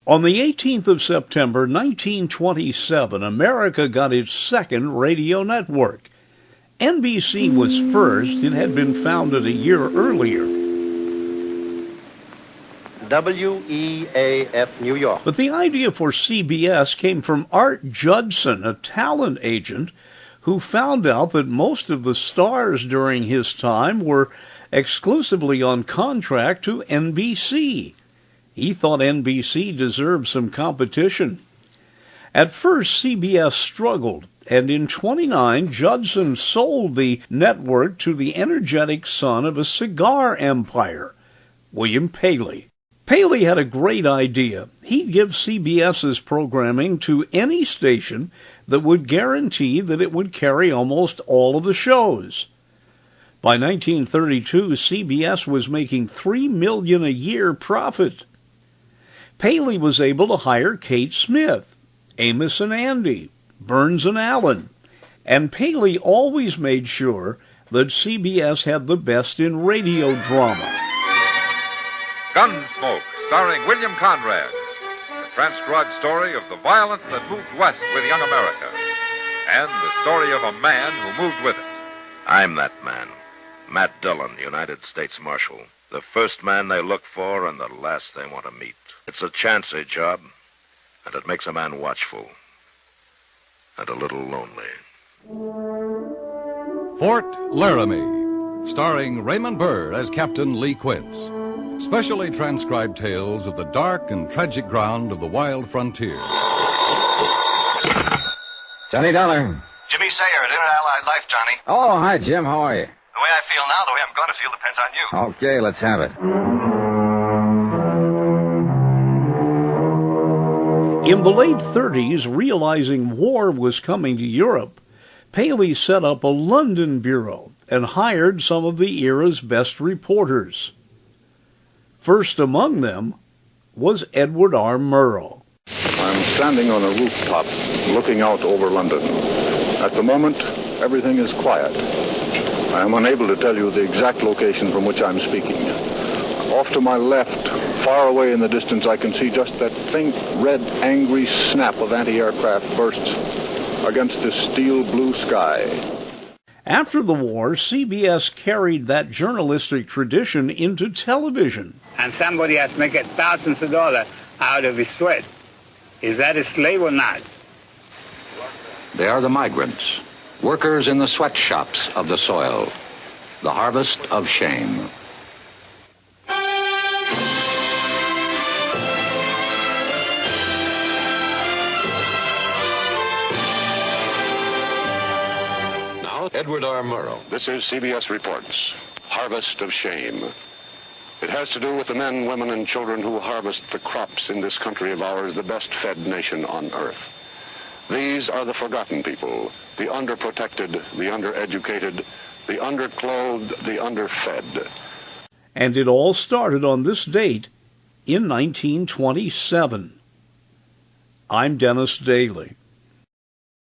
On the 18th of September, 1927, America got its second radio network. NBC was first. It had been founded a year earlier. WEAF, New York. But the idea for CBS came from Art Judson, a talent agent who found out that most of the stars during his time were exclusively on contract to NBC. He thought NBC deserved some competition. At first, CBS struggled, and in '29, Judson sold the network to the energetic son of a cigar empire, William Paley. Paley had a great idea. He'd give CBS's programming to any station that would guarantee that it would carry almost all of the shows. By 1932, CBS was making $3 million a year profit. Paley was able to hire Kate Smith, Amos and Andy, Burns and Allen, and Paley always made sure that CBS had the best in radio drama. Gunsmoke, starring William Conrad, the transcribed story of the violence that moved west with young America, and the story of a man who moved with it. I'm that man, Matt Dillon, United States Marshal, the first man they look for and the last they want to meet. It's a chancy job, and it makes a man watchful and a little lonely. Fort Laramie, starring Raymond Burr as Captain Lee Quince. Specially transcribed tales of the dark and tragic ground of the wild frontier. Johnny Dollar. Jimmy Sayer at Inner Allied Life, Johnny. Oh, hi, Jim. How are you? The way I feel now, the way I'm going to feel, depends on you. Okay, let's have it. In the late 30s, realizing war was coming to Europe, Paley set up a London bureau and hired some of the era's best reporters. First among them was Edward R. Murrow. I'm standing on a rooftop looking out over London. At the moment, everything is quiet. I am unable to tell you the exact location from which I'm speaking. Off to my left, far away in the distance, I can see just that faint, red, angry snap of anti-aircraft bursts against the steel blue sky. After the war, CBS carried that journalistic tradition into television. And somebody has to make thousands of dollars out of his sweat. Is that a slave or not? They are the migrants, workers in the sweatshops of the soil, the harvest of shame. Now, Edward R. Murrow. This is CBS Reports, Harvest of Shame. It has to do with the men, women, and children who harvest the crops in this country of ours, the best-fed nation on earth. These are the forgotten people, the underprotected, the undereducated, the underclothed, the underfed. And it all started on this date in 1927. I'm Dennis Daly.